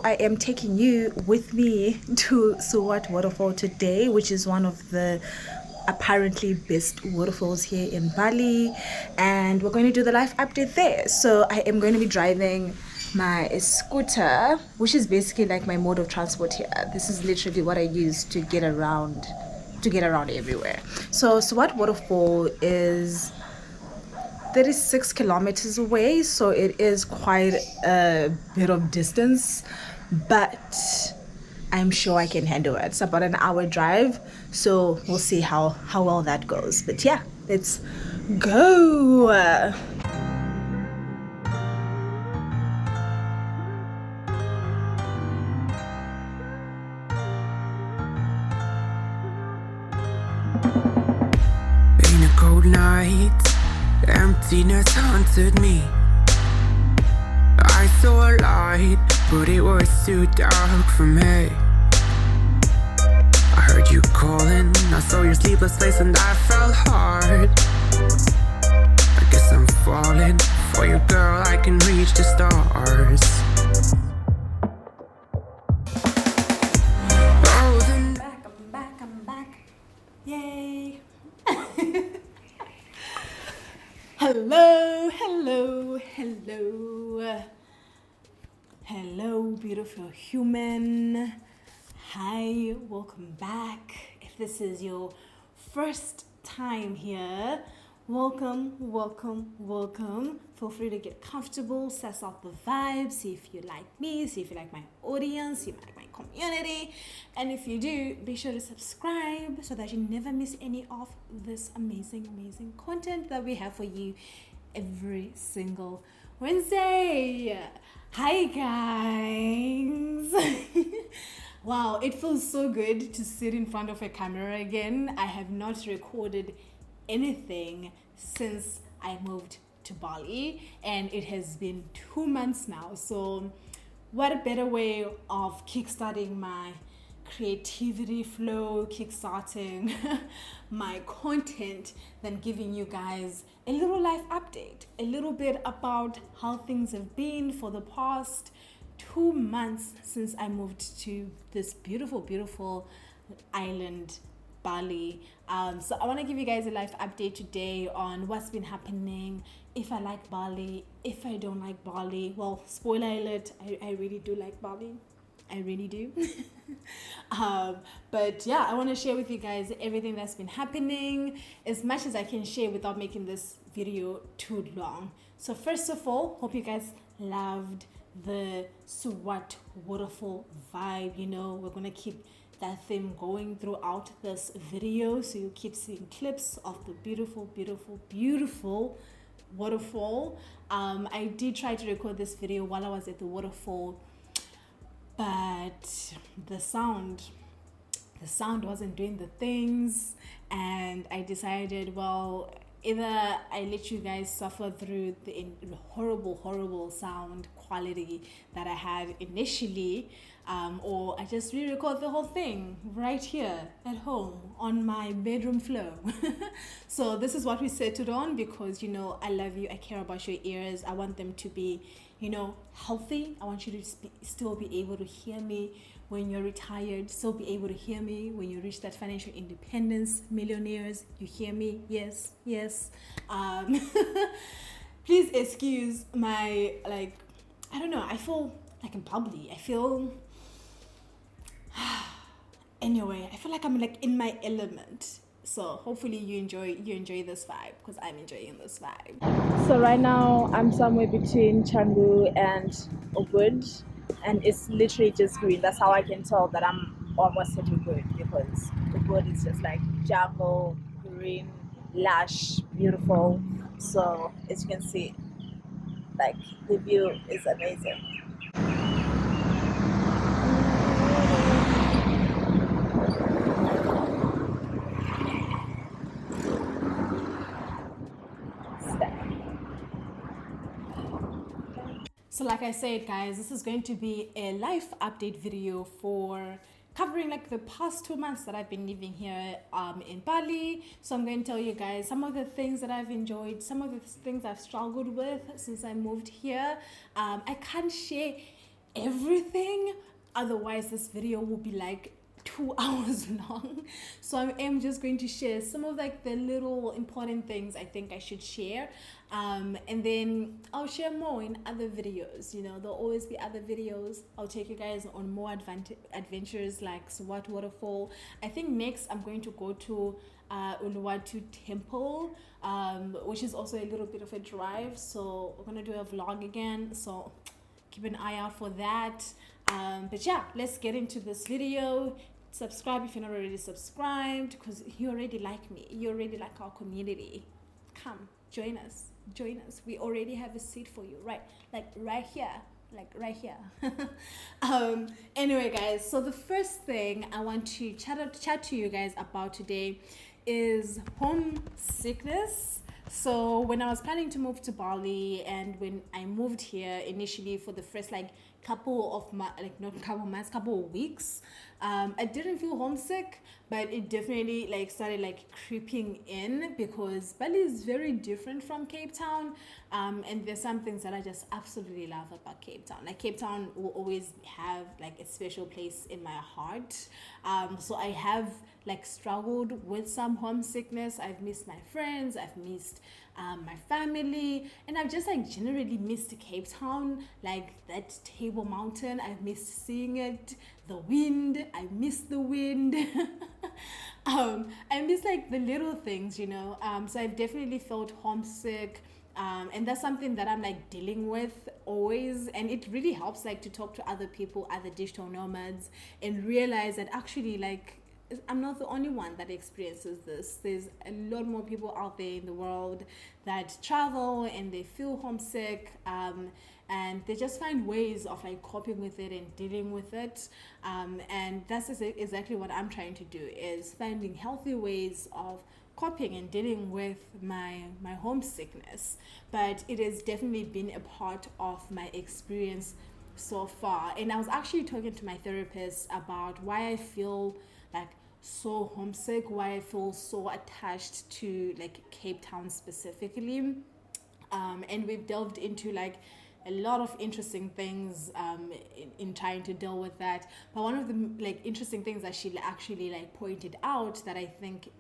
I am taking you with me to Suwat waterfall today, which is one of the apparently best waterfalls here in Bali, and we're going to do the life update there. So I am going to be driving my scooter, which is basically like my mode of transport here. This is literally what I use to get around everywhere. So Suwat waterfall is 36 kilometers away, so it is quite a bit of distance, but I'm sure I can handle it. It's about an hour drive, so we'll see how well that goes. But yeah, let's go. In a cold night, emptiness haunted me. I saw a light, but it was too dark for me. I heard you calling, I saw your sleepless face and I felt hard. I guess I'm falling for you, girl, I can reach the stars. I'm back. Yay. Hello, beautiful human. Hi, welcome back. If this is your first time here, welcome. Feel free to get comfortable, suss out the vibe, see if you like me, see if you like my audience, see if you like my community. And if you do, be sure to subscribe so that you never miss any of this amazing content that we have for you every single Wednesday. Hi guys. Wow, it feels so good to sit in front of a camera again. I have not recorded anything since I moved to Bali, and it has been 2 months now. So what a better way of kickstarting my creativity flow, kickstarting my content than giving you guys a little life update, a little bit about how things have been for the past 2 months since I moved to this beautiful island, Bali. So I want to give you guys a life update today on what's been happening, if I like Bali, if I don't like Bali. Well, spoiler alert, I really do like Bali. I really do. But yeah, I want to share with you guys everything that's been happening as much as I can share without making this video too long. So first of all, hope you guys loved the Suwat waterfall vibe. You know, we're gonna keep that theme going throughout this video, so you keep seeing clips of the beautiful waterfall. I did try to record this video while I was at the waterfall, but the sound wasn't doing the things, and I decided, well, either I let you guys suffer through the horrible sound quality that I had initially, or I just re-record the whole thing right here at home on my bedroom floor. So this is what we settled on, because, you know, I love you, I care about your ears, I want them to be, you know, healthy. I want you to still be able to hear me when you're retired, still be able to hear me when you reach that financial independence, millionaires, you hear me? Yes. Please excuse my, like, I don't know, I feel like I'm bubbly. Anyway, I feel like I'm like in my element. So hopefully you enjoy this vibe, because I'm enjoying this vibe. So right now I'm somewhere between Canggu and Ubud, and it's literally just green. That's how I can tell that I'm almost at Ubud, because Ubud is just like jungle, green, lush, beautiful. So as you can see, like, the view is amazing. So like I said, guys, this is going to be a life update video for covering like the past 2 months that I've been living here in Bali. So I'm going to tell you guys some of the things that I've enjoyed, some of the things I've struggled with since I moved here. I can't share everything, otherwise this video will be like 2 hours long. So I am just going to share some of like the little important things I think I should share, and then I'll share more in other videos. There'll always be other videos. I'll take you guys on more adventures like Suwat waterfall. I think next I'm going to go to Uluwatu temple, which is also a little bit of a drive, so we're gonna do a vlog again, so keep an eye out for that. But yeah, let's get into this video. Subscribe if you're not already subscribed, because you already like me, you already like our community. Come join us. We already have a seat for you, right here. Anyway guys, so the first thing I want to chat to you guys about today is homesickness. So when I was planning to move to Bali, and when I moved here initially for the first couple of weeks, I didn't feel homesick, but it definitely started creeping in, because Bali is very different from Cape Town, and there's some things that I just absolutely love about Cape Town. Cape Town will always have a special place in my heart. So I have struggled with some homesickness. I've missed my friends, I've missed my family, and I've just generally missed Cape Town, that Table Mountain. I've missed seeing it, the wind. I miss the wind. I miss the little things, so I've definitely felt homesick. And that's something that I'm dealing with always, and it really helps to talk to other people, other digital nomads, and realize that actually I'm not the only one that experiences this. There's a lot more people out there in the world that travel and they feel homesick, and they just find ways of coping with it and dealing with it, and that's exactly what I'm trying to do, is finding healthy ways of coping and dealing with my homesickness. But it has definitely been a part of my experience so far, and I was actually talking to my therapist about why I feel so homesick, why I feel so attached to Cape Town specifically, and we've delved into a lot of interesting things in trying to deal with that. But one of the interesting things that she actually pointed out that I think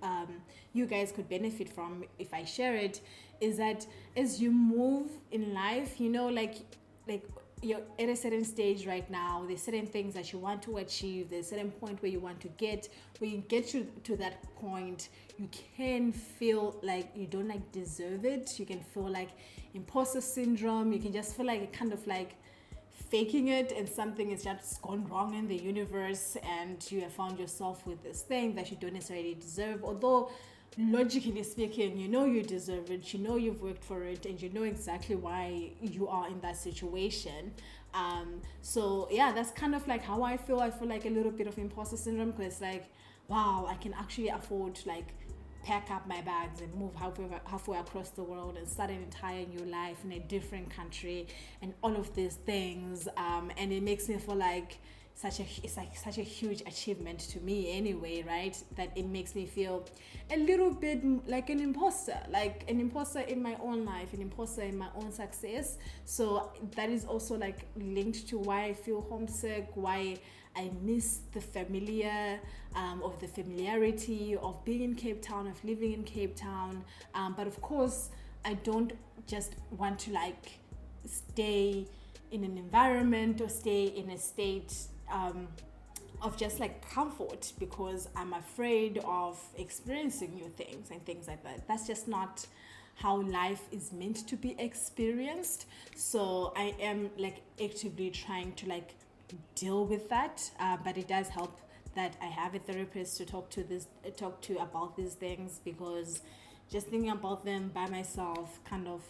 you guys could benefit from if I share it, is that as you move in life, you're at a certain stage right now, there's certain things that you want to achieve, there's a certain point where you want to get. When you get to that point, you can feel you don't deserve it. You can feel imposter syndrome. You can just feel kind of faking it, and something is just gone wrong in the universe, and you have found yourself with this thing that you don't necessarily deserve, although logically speaking, you deserve it, you've worked for it, and you know exactly why you are in that situation. So yeah, that's kind of how I feel. I feel a little bit of imposter syndrome, because wow, I can actually afford to pack up my bags and move halfway across the world and start an entire new life in a different country and all of these things, and it makes me feel it's such a huge achievement to me anyway, right? That it makes me feel a little bit like an imposter in my own life, an imposter in my own success. So that is also linked to why I feel homesick, why I miss the familiar, of the familiarity of being in Cape Town, of living in Cape Town. But of course, I don't just want to stay in an environment or stay in a state of just comfort, because I'm afraid of experiencing new things and things like that. That's just not how life is meant to be experienced. So I am actively trying to deal with that, but it does help that I have a therapist to talk to about these things, because just thinking about them by myself kind of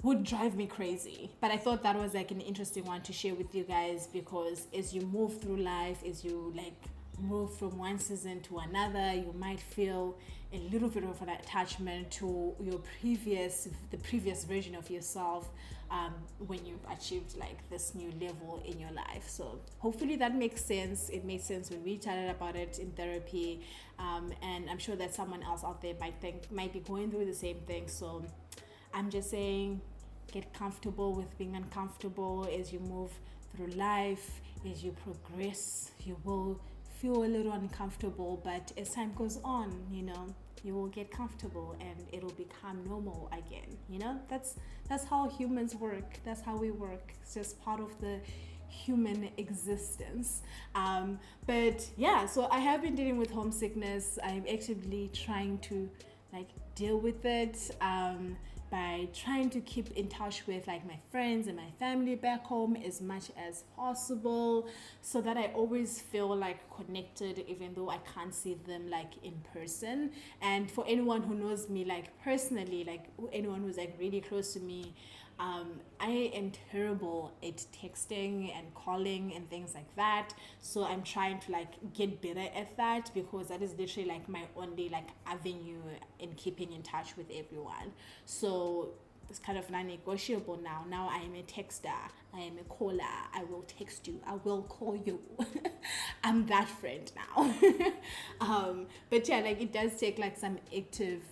would drive me crazy. But I thought that was an interesting one to share with you guys, because as you move through life, as you move from one season to another, you might feel a little bit of an attachment to the previous version of yourself, when you've achieved this new level in your life. So hopefully that makes sense. It made sense when we chatted about it in therapy, and I'm sure that someone else out there might be going through the same thing. So I'm just saying, get comfortable with being uncomfortable as you move through life. as you progress, you will feel a little uncomfortable, but as time goes on, you will get comfortable and it'll become normal again. That's how humans work. That's how we work. It's just part of the human existence. But yeah, so I have been dealing with homesickness. I'm actively trying to deal with it by trying to keep in touch with my friends and my family back home as much as possible, so that I always feel connected even though I can't see them in person. And for anyone who knows me personally, anyone who's really close to me, I am terrible at texting and calling and things like that. So I'm trying to get better at that, because that is literally my only avenue in keeping in touch with everyone. So it's kind of non-negotiable now. Now I am a texter, I am a caller, I will text you, I will call you. I'm that friend now. But yeah, it does take some active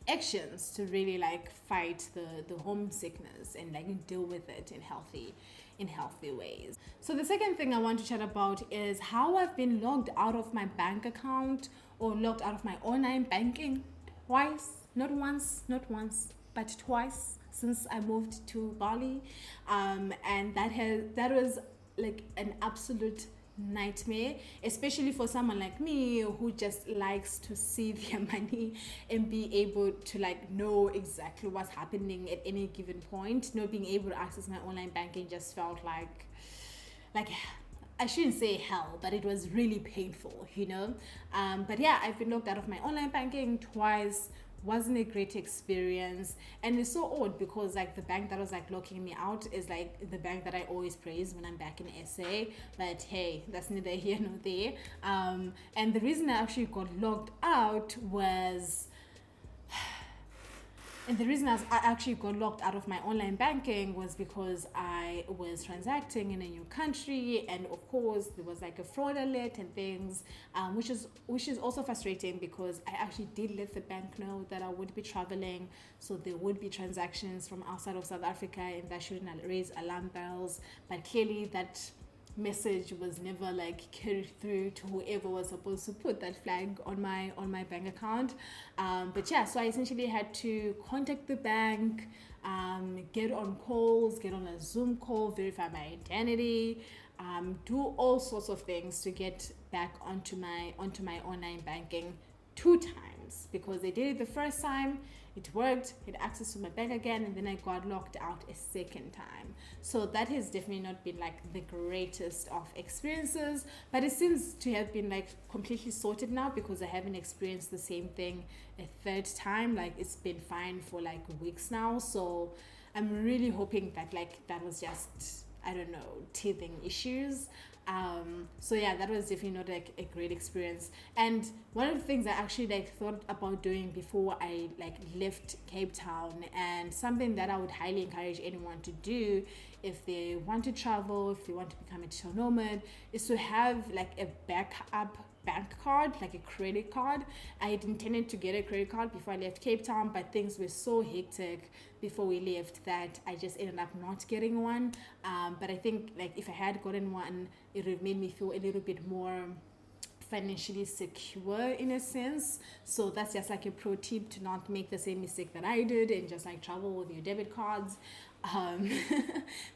actions to really fight the homesickness and deal with it in healthy ways. So the second thing I want to chat about is how I've been logged out of my bank account, or logged out of my online banking twice, not once, but twice since I moved to Bali. And that was an absolute nightmare, especially for someone like me who just likes to see their money and be able to know exactly what's happening at any given point. Not being able to access my online banking just felt like I shouldn't say hell, but it was really painful, but yeah, I've been locked out of my online banking twice. Wasn't a great experience, and it's so odd because the bank that was locking me out is the bank that I always praise when I'm back in SA. But hey, that's neither here nor there. And the reason I actually got locked out was And the reason I actually got locked out of my online banking was because I was transacting in a new country, and of course there was a fraud alert and things, which is also frustrating because I actually did let the bank know that I would be traveling, so there would be transactions from outside of South Africa, and that shouldn't raise alarm bells. But clearly that message was never carried through to whoever was supposed to put that flag on my bank account. But yeah, so I essentially had to contact the bank, get on calls, get on a Zoom call, verify my identity, do all sorts of things to get back onto my online banking 2 times, because they did it the first time, it worked, had access to my bank again, and then I got locked out a second time. So that has definitely not been the greatest of experiences, but it seems to have been completely sorted now, because I haven't experienced the same thing a third time. It's been fine for weeks now. So I'm really hoping that that was just, I don't know, teething issues. So yeah, that was definitely not a great experience. And one of the things I actually thought about doing before I left Cape Town, and something that I would highly encourage anyone to do if they want to travel, if they want to become a digital nomad, is to have a backup bank card, a credit card. I had intended to get a credit card before I left Cape Town, but things were so hectic before we left that I just ended up not getting one. But I think if I had gotten one, it would have made me feel a little bit more financially secure in a sense. So that's just a pro tip, to not make the same mistake that I did and just travel with your debit cards.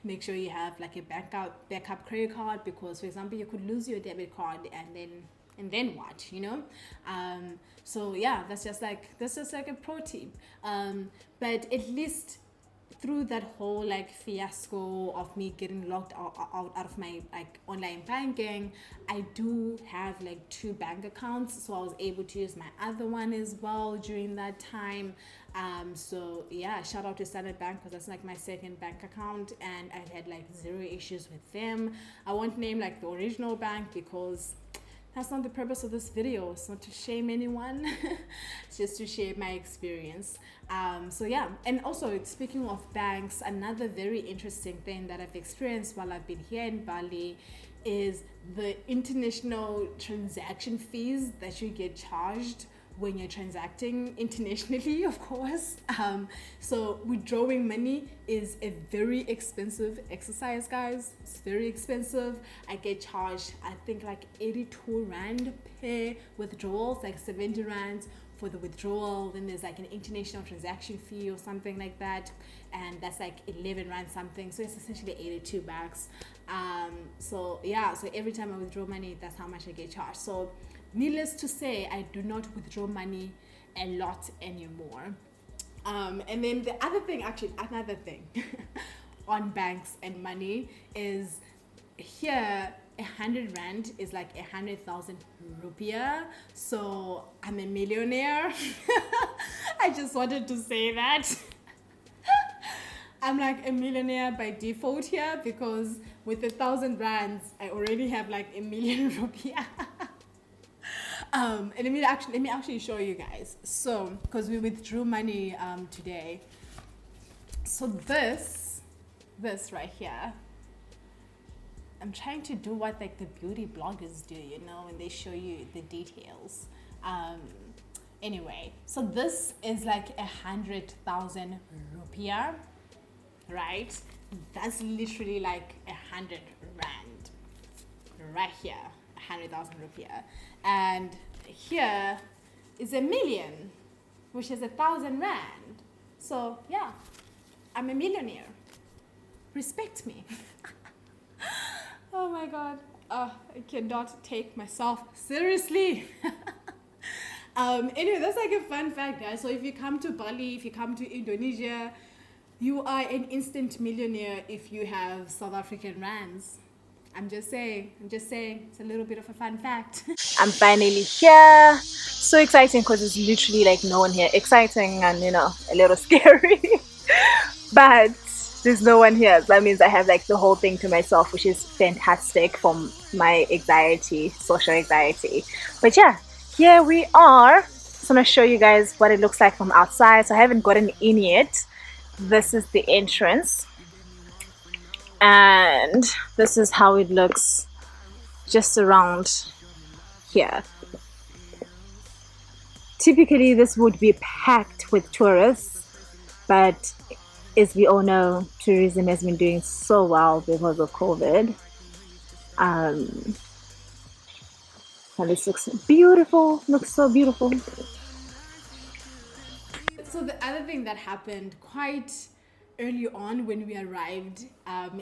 Make sure you have a backup credit card, because for example you could lose your debit card, and then what, so yeah, that's just a pro tip. But at least through that whole fiasco of me getting locked out of my online banking, I do have 2 bank accounts, so I was able to use my other one as well during that time. So yeah, shout out to Standard Bank, because that's my second bank account, and I've had 0 issues with them. I won't name the original bank, because that's not the purpose of this video. It's not to shame anyone. It's just to share my experience. So yeah, and also speaking of banks, another very interesting thing that I've experienced while I've been here in Bali is the international transaction fees that you get charged when you're transacting internationally, of course. So withdrawing money is a very expensive exercise, guys. It's very expensive. I get charged, I think, like 82 rand per withdrawal. It's like 70 rand for the withdrawal. Then there's like an international transaction fee or something like that, and that's like 11 rand something. So it's essentially 82 bucks. So yeah, so every time I withdraw money, that's how much I get charged. So needless to say, I do not withdraw money a lot anymore. And then the other thing, actually another thing on banks and money is here 100 rand is like 100,000 rupiah. So I'm a millionaire. I just wanted to say that. I'm like a millionaire by default here, because with 1,000 rands, I already have like 1 million rupiah. And let me actually show you guys. So, because we withdrew money today. So this right here, I'm trying to do what like the beauty bloggers do, you know, when they show you the details. Anyway, so this is like 100,000 rupiah, right? That's literally like 100 rand right here, 100,000 rupiah. And here is 1 million, which is 1,000 rand. So yeah, I'm a millionaire. Respect me. Oh my God, I cannot take myself seriously. Anyway, that's like a fun fact, guys. So if you come to Bali, if you come to Indonesia, you are an instant millionaire if you have South African rands. I'm just saying, it's a little bit of a fun fact. I'm finally here. So exciting because there's literally like no one here. Exciting and, you know, a little scary. But there's no one here. That means I have like the whole thing to myself, which is fantastic from my anxiety, social anxiety. But yeah, here we are. Just want to show you guys what it looks like from outside. So I haven't gotten in yet. This is the entrance. And this is how it looks just around here. Typically this would be packed with tourists, but as we all know, tourism has been doing so well because of COVID. And this looks beautiful, looks so beautiful. So the other thing that happened quite early on when we arrived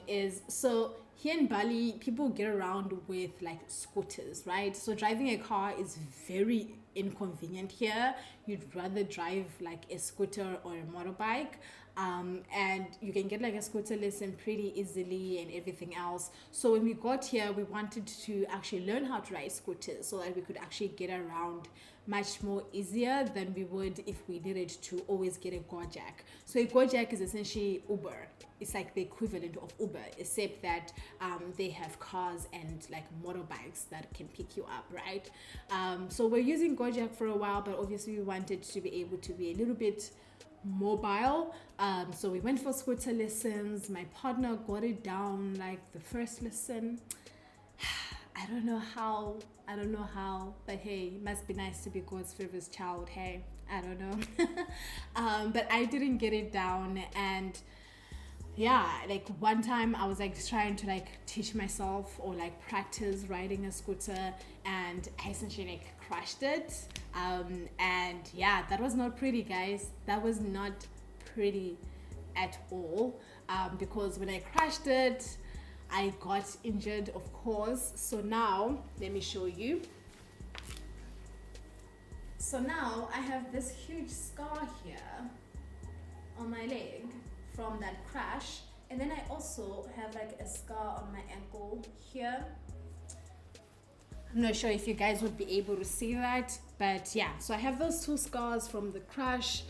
is, so here in Bali, people get around with like scooters, right? So driving a car is very inconvenient here. You'd rather drive like a scooter or a motorbike. And you can get like a scooter lesson pretty easily and everything else. So when we got here, we wanted to actually learn how to ride scooters so that we could actually get around much more easier than we would if we needed to always get a Gojek. So a Gojek is essentially Uber. It's like the equivalent of Uber, except that they have cars and like motorbikes that can pick you up, right? So we're using Gojek for a while, but obviously we wanted to be able to be a little bit mobile. So we went for scooter lessons. My partner got it down like the first lesson. I don't know how, but hey, it must be nice to be God's favorite child. Hey, I don't know. But I didn't get it down. And yeah, like one time I was like trying to like teach myself or like practice riding a scooter, and I essentially like crashed it. And yeah, that was not pretty, guys. That was not pretty at all. Because when I crashed it, I got injured, of course. So now, let me show you. So now I have this huge scar here on my leg from that crash. And then I also have like a scar on my ankle here. I'm not sure if you guys would be able to see that, but yeah, so I have those two scars from the crash.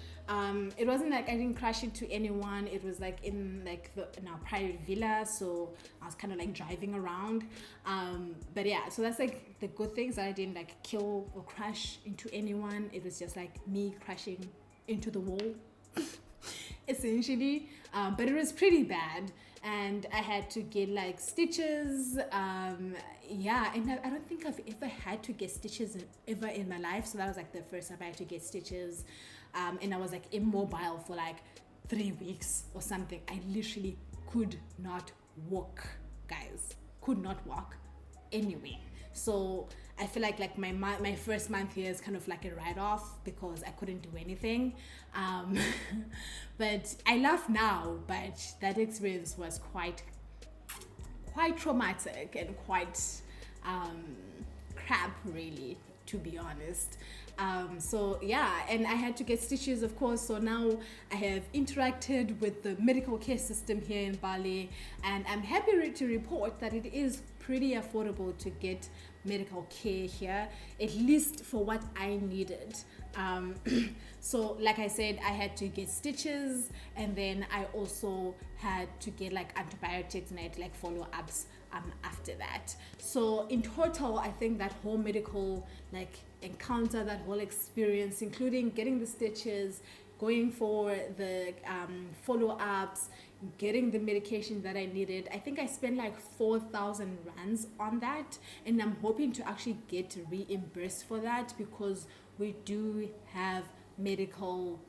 It wasn't like I didn't crash into anyone. It was like in our private villa, so I was kind of like driving around. But yeah, so that's like the good things, that I didn't like kill or crash into anyone. It was just like me crashing into the wall, essentially. But it was pretty bad. and I had to get like stitches. Yeah, and I don't think I've ever had to get stitches ever in my life, so that was like the first time I had to get stitches. And I was like immobile for like 3 weeks or something. I literally could not walk, guys. Could not walk anyway. So I feel like my first month here is kind of like a write-off because I couldn't do anything. But I laugh now, but that experience was quite traumatic and quite crap, really, to be honest. So yeah, and I had to get stitches, of course. So now I have interacted with the medical care system here in Bali, and I'm happy to report that it is pretty affordable to get medical care here, at least for what I needed. So like I said, I had to get stitches, and then I also had to get like antibiotics, and I had to like follow-ups after that. So in total, I think that whole medical like encounter, that whole experience, including getting the stitches, going for the follow-ups, getting the medication that I needed, I think I spent like 4,000 rands on that, and I'm hoping to actually get reimbursed for that because we do have medical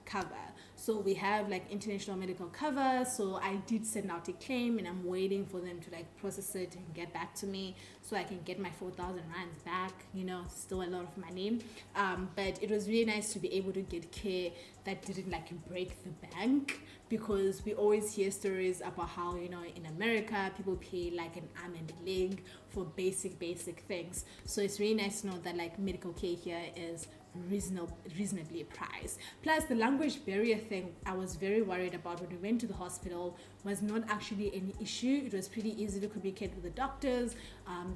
cover. So we have like international medical cover, so I did send out a claim, and I'm waiting for them to like process it and get back to me so I can get my 4,000 rands back. You know, still a lot of money, but it was really nice to be able to get care that didn't like break the bank, because we always hear stories about how, you know, in America people pay like an arm and a leg for basic things. So it's really nice to know that like medical care here is reasonably priced. Plus the language barrier thing I was very worried about when we went to the hospital was not actually any issue. It was pretty easy to communicate with the doctors.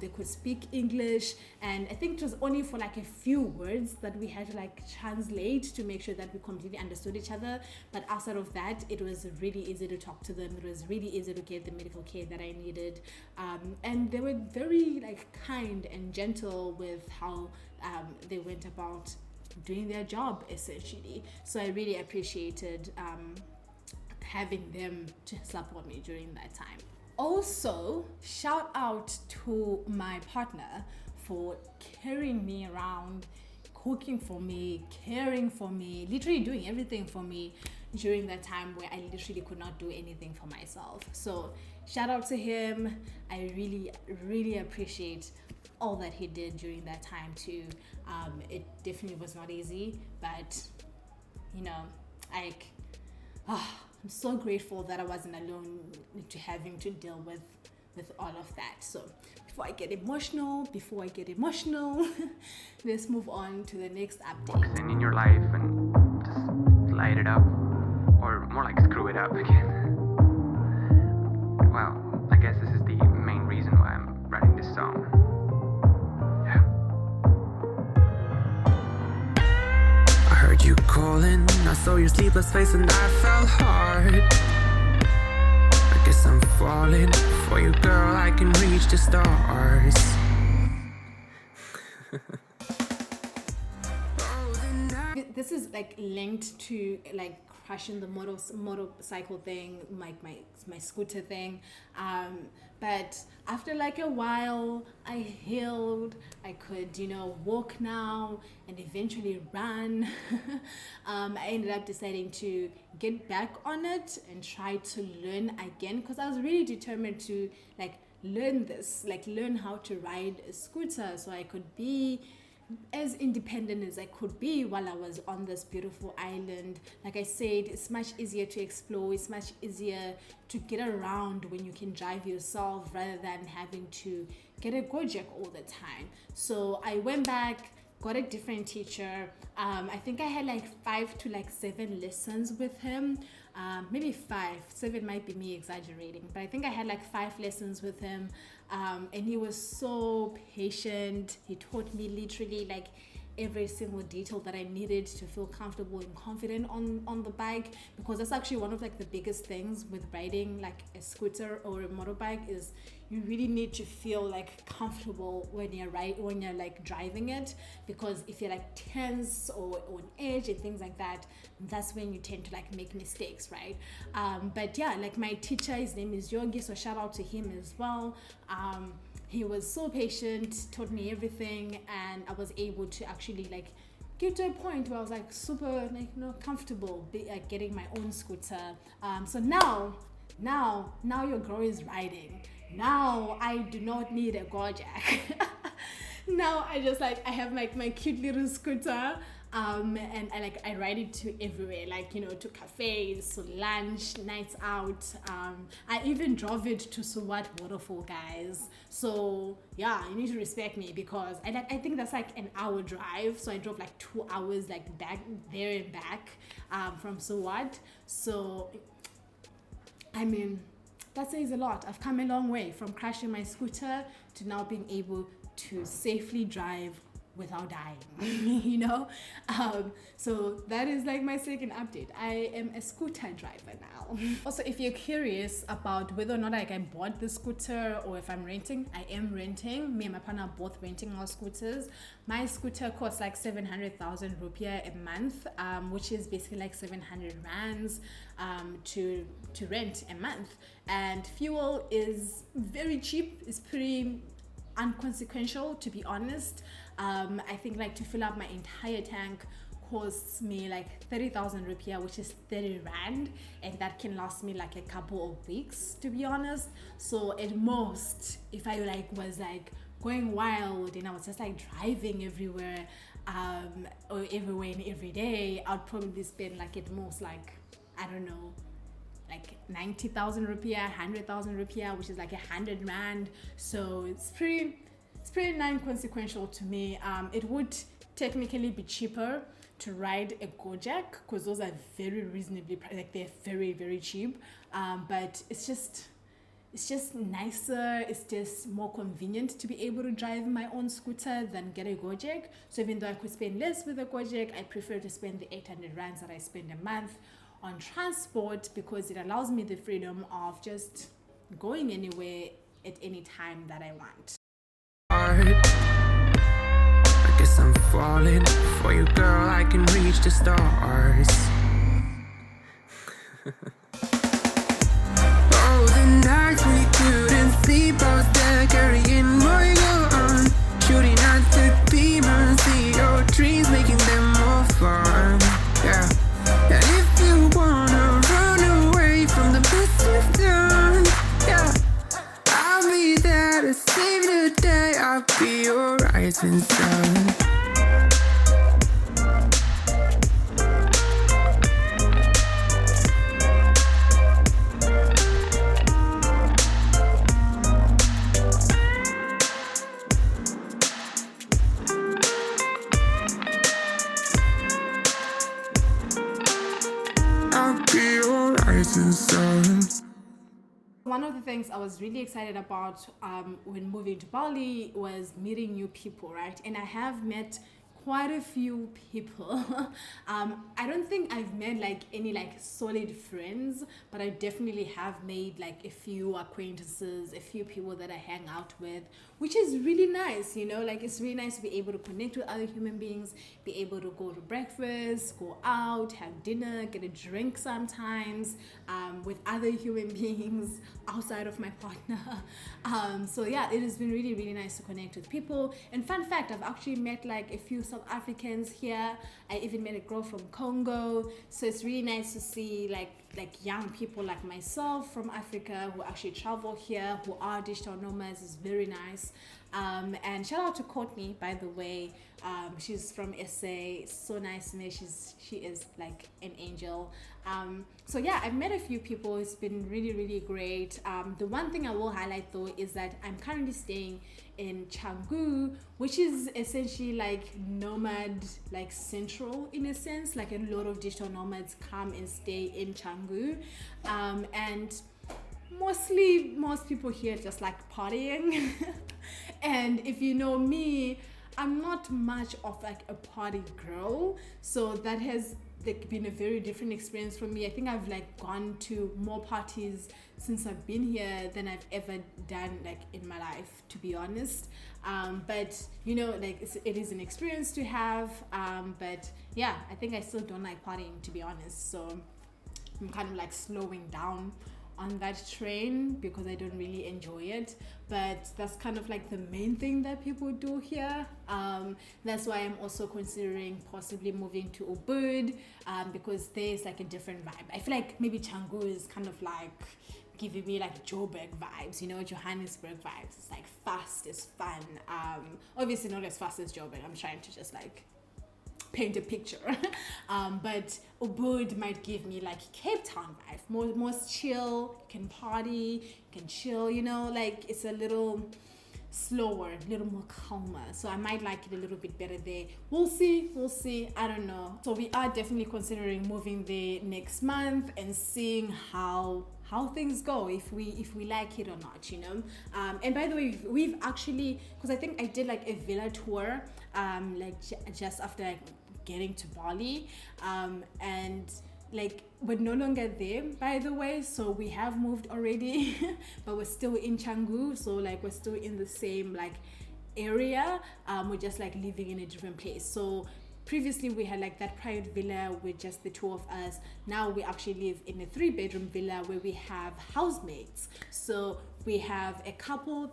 They could speak English, and I think it was only for like a few words that we had to like translate to make sure that we completely understood each other. But outside of that, it was really easy to talk to them. It was really easy to get the medical care that I needed, and they were very like kind and gentle with how they went about doing their job, essentially. So I really appreciated having them to support me during that time. Also, shout out to my partner for carrying me around, cooking for me, caring for me, literally doing everything for me during that time where I literally could not do anything for myself. So shout out to him. I really appreciate all that he did during that time too. It definitely was not easy, but you know, like I'm so grateful that I wasn't alone to having to deal with all of that. So before I get emotional, let's move on to the next update. Walks in your life and just light it up, or more like screw it up again. Well, I guess this is the main reason why I'm writing this song. I heard you calling, I saw your sleepless face and I fell hard. I guess I'm falling for you, girl, I can reach the stars. This is like linked to like crashing the motorcycle thing, like my scooter thing, but after like a while I healed. I could, you know, walk now and eventually run. I ended up deciding to get back on it and try to learn again, because I was really determined to like learn how to ride a scooter so I could be as independent as I could be while I was on this beautiful island. Like I said, it's much easier to explore, it's much easier to get around when you can drive yourself rather than having to get a Gojek all the time. So I went back, got a different teacher. I think I had like 5 to like 7 lessons with him. Maybe 5, 7 might be me exaggerating, but I think I had like 5 lessons with him. And he was so patient. He taught me literally like every single detail that I needed to feel comfortable and confident on the bike, because that's actually one of like the biggest things with riding like a scooter or a motorbike, is you really need to feel like comfortable when you're like driving it, because if you're like tense or on edge and things like that, that's when you tend to like make mistakes, right? But yeah, like my teacher, his name is Yogi, so shout out to him as well. He was so patient, taught me everything, and I was able to actually like get to a point where I was like super like comfortable getting my own scooter. So now your girl is riding. Now I do not need a Gojek. Now I have like my cute little scooter, and I ride it to everywhere, like to cafes, to lunch, nights out. I even drove it to Suwat waterfall, guys. So yeah, you need to respect me, because I think that's like an hour drive. So I drove like 2 hours like back there and back from Suwat. So I mean, that says a lot. I've come a long way from crashing my scooter to now being able to safely drive without dying. So that is like my second update. I am a scooter driver now. Also, if you're curious about whether or not like I bought the scooter or if I'm renting, I am renting. Me and my partner are both renting our scooters. My scooter costs like 700,000 rupiah a month, which is basically like 700 rands to rent a month. And fuel is very cheap. It's pretty unconsequential, to be honest. I think like to fill up my entire tank costs me like 30,000 rupiah, which is 30 rand, and that can last me like a couple of weeks, to be honest. So at most, if I was going wild and I was just like driving everywhere or everywhere and every day, I'd probably spend like at most like, I don't know, like 90,000 rupiah, 100,000 rupiah, which is like 100 rand. So it's pretty non-consequential to me. It would technically be cheaper to ride a Gojek, because those are very reasonably priced, like they're very, very cheap. But it's just nicer, it's just more convenient to be able to drive my own scooter than get a Gojek. So even though I could spend less with a Gojek, I prefer to spend the 800 rands that I spend a month on transport, because it allows me the freedom of just going anywhere at any time that I want. I guess I'm falling for you, girl. I can reach the stars. Oh, the nights we couldn't sleep, I was there carrying my gun, shooting at the demons, see your dreams, making them more fun. Yeah. And if you wanna run away from the best you've done, yeah, I'll be there to save the day. I'll be your rising sun. One of the things I was really excited about when moving to Bali was meeting new people, right? And I have met quite a few people. I don't think I've made like any like solid friends, but I definitely have made like a few acquaintances, a few people that I hang out with, which is really nice, like it's really nice to be able to connect with other human beings, be able to go to breakfast, go out, have dinner, get a drink sometimes with other human beings outside of my partner. So yeah, it has been really, really nice to connect with people. And fun fact, I've actually met like a few South Africans here. I even met a girl from Congo. So it's really nice to see like young people like myself from Africa who actually travel here, who are digital nomads. Is very nice. And shout out to Courtney, by the way. She's from SA. So nice to me. She is like an angel. So yeah, I've met a few people. It's been really, really great. The one thing I will highlight though is that I'm currently staying in Canggu, which is essentially like nomad, like central in a sense. Like a lot of digital nomads come and stay in Canggu, and most people here just like partying. And if you know me, I'm not much of like a party girl, so that has like been a very different experience for me. I think I've like gone to more parties since I've been here than I've ever done like in my life, to be honest. But you know, like it is an experience to have. But yeah, I think I still don't like partying, to be honest. So I'm kind of like slowing down on that train because I don't really enjoy it. But that's kind of like the main thing that people do here. That's why I'm also considering possibly moving to Ubud, because there's like a different vibe. I feel like maybe Canggu is kind of like giving me like Joburg vibes, you know, Johannesburg vibes. It's like fast, it's fun. Obviously not as fast as Joburg. I'm trying to just like paint a picture. But Ubud might give me like Cape Town vibe, more chill. You can party, you can chill, you know, like it's a little slower, a little more calmer. So I might like it a little bit better there. We'll see, I don't know. So we are definitely considering moving there next month and seeing how things go, if we like it or not, you know. And by the way, we've actually, because I think I did like a villa tour just after like getting to Bali, and like we're no longer there, by the way, so we have moved already. But we're still in Canggu, so like we're still in the same like area. We're just like living in a different place. So previously we had like that private villa with just the two of us. Now we actually live in a 3-bedroom villa where we have housemates. So we have a couple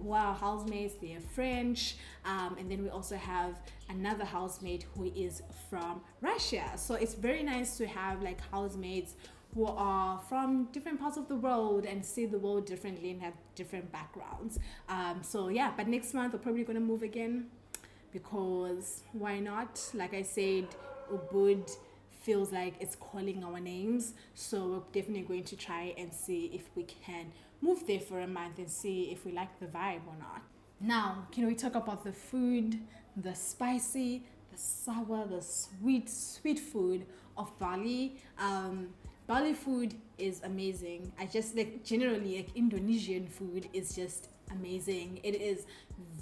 who are housemates, they are French, and then we also have another housemate who is from Russia. So it's very nice to have like housemates who are from different parts of the world and see the world differently and have different backgrounds. So yeah, but next month we're probably gonna move again, because why not? Like I said, Ubud feels like it's calling our names, so we're definitely going to try and see if we can move there for a month and see if we like the vibe or not. Now, can we talk about the food, the spicy, the sour, the sweet food of Bali? Bali food is amazing. I just like generally like Indonesian food is just amazing. It is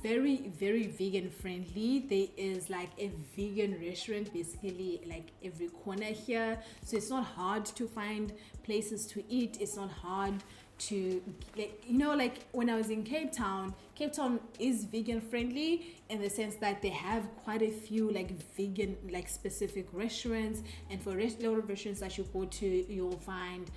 very, very vegan friendly. There is like a vegan restaurant basically like every corner here, so it's not hard to find places to eat. It's not hard to like, you know, like when I was in Cape Town is vegan friendly in the sense that they have quite a few like vegan like specific restaurants, and for a lot of restaurants that you go to you'll find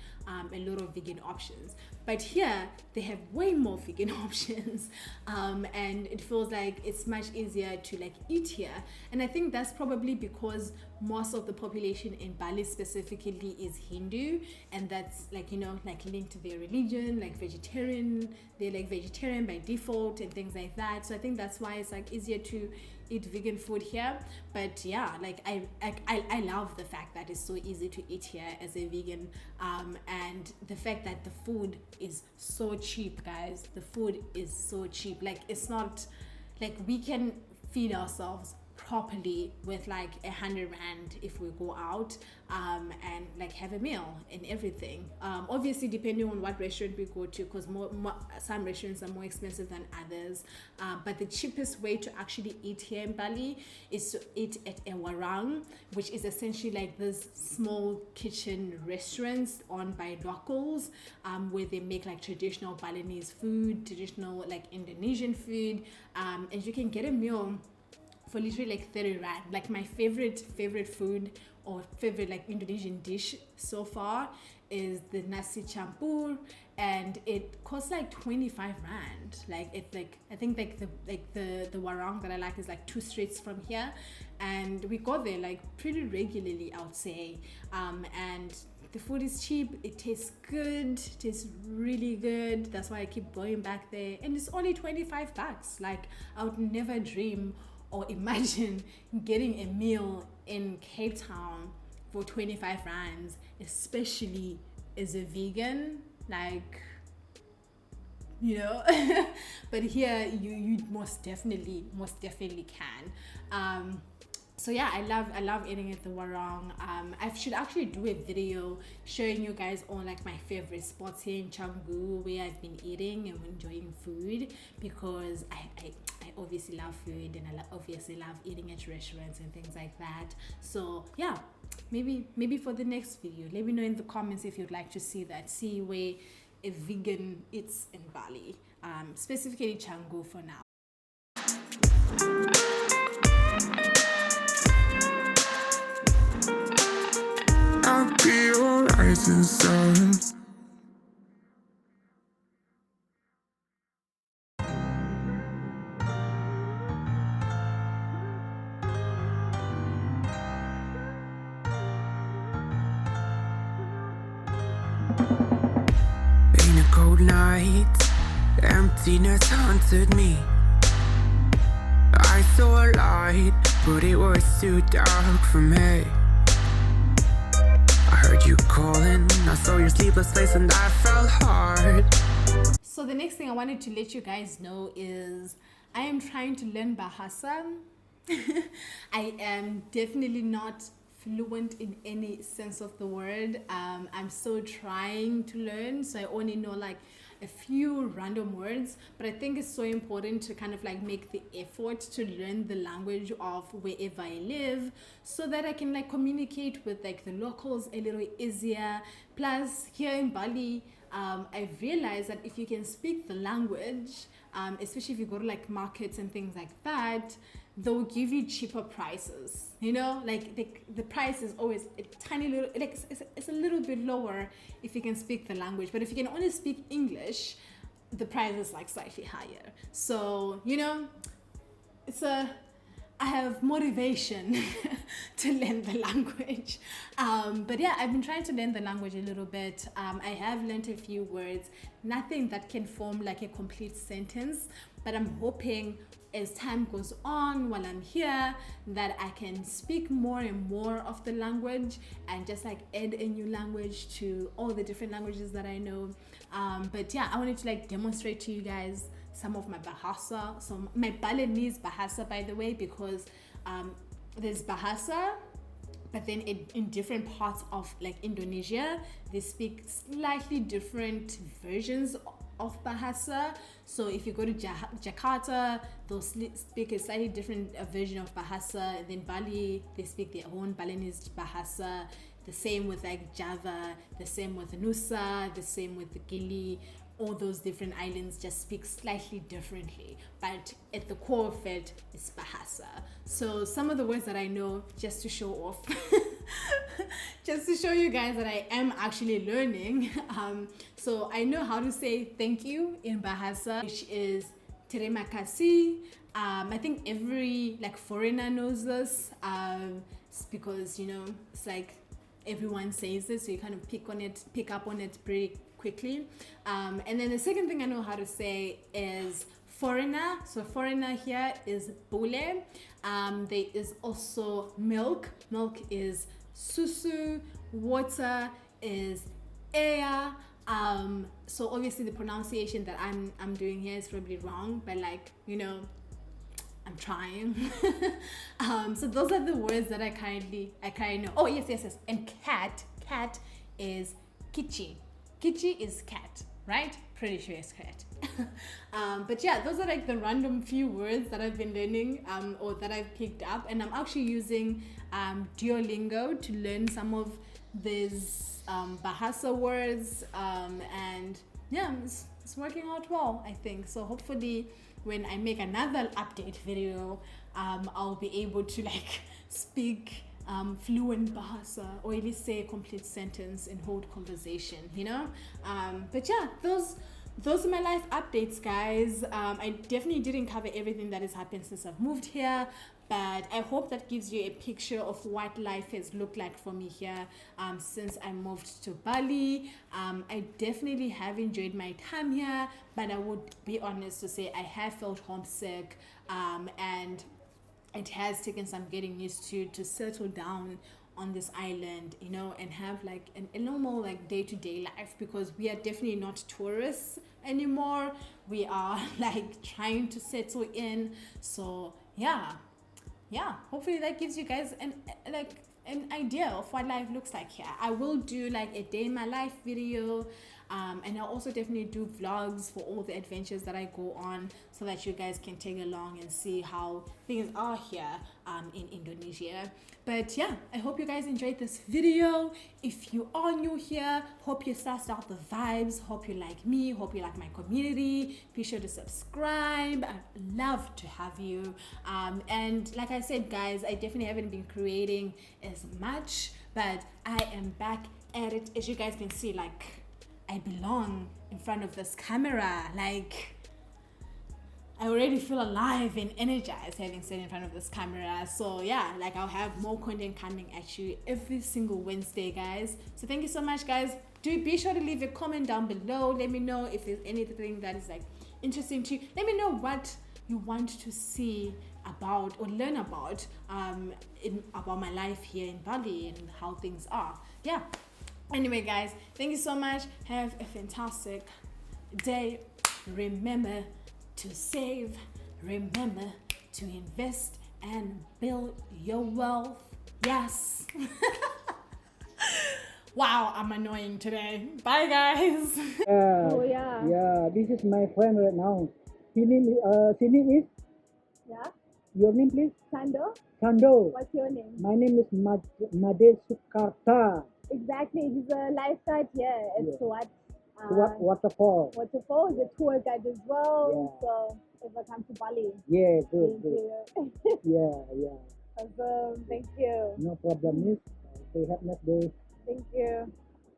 a lot of vegan options. But here they have way more vegan options, and it feels like it's much easier to like eat here. And I think that's probably because most of the population in Bali specifically is Hindu, and that's like, you know, like linked to their religion, like vegetarian. They're like vegetarian by default and things like that. So I think that's why it's like easier to eat vegan food here. But yeah, like I love the fact that it's so easy to eat here as a vegan, and the fact that the food is so cheap, guys. The food is so cheap. Like it's not like we can feed ourselves properly with like 100 rand if we go out and like have a meal and everything. Obviously depending on what restaurant we go to, because some restaurants are more expensive than others, but the cheapest way to actually eat here in Bali is to eat at a warung, which is essentially like this small kitchen restaurants owned by locals, where they make like traditional Balinese food, traditional like Indonesian food, and you can get a meal for literally like 30 rand. Like my favorite food or favorite like Indonesian dish so far is the nasi campur, and it costs like 25 rand. Like it's like, I think like the warung that I like is like 2 streets from here, and we go there like pretty regularly, I would say. And the food is cheap, it tastes good, it tastes really good. That's why I keep going back there, and it's only 25 bucks. Like I would never dream or imagine getting a meal in Cape Town for 25 rands, especially as a vegan, like, you know. But here you most definitely can. So yeah, I love eating at the Warong. I should actually do a video showing you guys all like my favorite spots here in Canggu where I've been eating and enjoying food, because I obviously love food, and I obviously love eating at restaurants and things like that. So yeah, maybe for the next video, let me know in the comments if you'd like to see that. See where a vegan eats in Bali, specifically Canggu for now. I'll be alright in silence. In a cold night, emptiness haunted me. I saw a light, but it was too dark for me. I heard you calling, I saw your sleepless face, and I felt hard. So the next thing I wanted to let you guys know is I am trying to learn Bahasa. I am definitely not fluent in any sense of the word. I'm still trying to learn, so I only know like a few random words, but I think it's so important to kind of like make the effort to learn the language of wherever I live, so that I can like communicate with like the locals a little easier. Plus here in Bali, I've realized that if you can speak the language, especially if you go to like markets and things like that, they'll give you cheaper prices, you know, like the price is always a tiny little, like it's a little bit lower if you can speak the language. But if you can only speak English, the price is like slightly higher. So, you know, I have motivation to learn the language. But yeah, I've been trying to learn the language a little bit. I have learned a few words, nothing that can form like a complete sentence, but I'm hoping as time goes on while I'm here that I can speak more and more of the language and just like add a new language to all the different languages that I know. But yeah, I wanted to like demonstrate to you guys some of my Bahasa, so my Balinese Bahasa, by the way, because there's Bahasa, but then in different parts of like Indonesia, they speak slightly different versions of Bahasa. So if you go to Jakarta, they'll speak a slightly different version of Bahasa, and then Bali, they speak their own Balinese Bahasa. The same with like Java, the same with Nusa, the same with the Gili. All those different islands just speak slightly differently, but at the core of it is Bahasa. So some of the words that I know, just to show off, just to show you guys that I am actually learning. So I know how to say thank you in Bahasa, which is terima kasih. I think every like foreigner knows this, it's because, you know, it's like everyone says it, so you kind of pick up on it pretty quickly. And then the second thing I know how to say is foreigner. So foreigner here is bule. There is also milk. Milk is susu. Water is air. So obviously the pronunciation that I'm doing here is probably wrong, but like, you know, I'm trying. So those are the words that I currently know. Oh yes. And cat is kichi. Kichi is cat, right? Pretty sure it's cat. But yeah, those are like the random few words that I've been learning, or that I've picked up, and I'm actually using Duolingo to learn some of these Bahasa words, and yeah, it's working out well, I think. So hopefully when I make another update video, I'll be able to like speak fluent Bahasa, or at least say a complete sentence and hold conversation, you know. But yeah, those are my life updates, guys. I definitely didn't cover everything that has happened since I've moved here, but I hope that gives you a picture of what life has looked like for me here since I moved to Bali. I definitely have enjoyed my time here, but I would be honest to say I have felt homesick, and it has taken some getting used to settle down on this island, you know, and have like a normal like day-to-day life, because we are definitely not tourists anymore. We are like trying to settle in. So yeah, yeah, hopefully that gives you guys an idea of what life looks like here. I will do like a day in my life video, and I'll also definitely do vlogs for all the adventures that I go on, so that you guys can take along and see how things are here in Indonesia. But yeah, I hope you guys enjoyed this video. If you are new here, hope you sussed out the vibes, hope you like me, hope you like my community. Be sure to subscribe. I'd love to have you. And like I said, guys, I definitely haven't been creating as much, but I am back at it. As you guys can see, like, I belong in front of this camera. Like, I already feel alive and energized having sat in front of this camera. So yeah, like, I'll have more content coming at you every single Wednesday, guys. So thank you so much, guys. Do be sure to leave a comment down below. Let me know if there's anything that is like interesting to you. Let me know what you want to see about or learn about about my life here in Bali and how things are. Yeah. Anyway, guys, thank you so much. Have a fantastic day. Remember to save, remember to invest and build your wealth. Yes. Wow, I'm annoying today. Bye, guys. Oh, yeah. Yeah, this is my friend right now. His name is Yeah. your name, please? Thando, Thando. what's your name? My name is Made Sukarta. Exactly. He's a lifeguard here at Yeah. Suwat. What waterfall? Waterfall. He's a tour guide as well. Yeah. So if I come to Bali, Yeah, good, thank good. you. Yeah. Awesome. Thank you. No problem, miss. Say have a nice day. Thank you.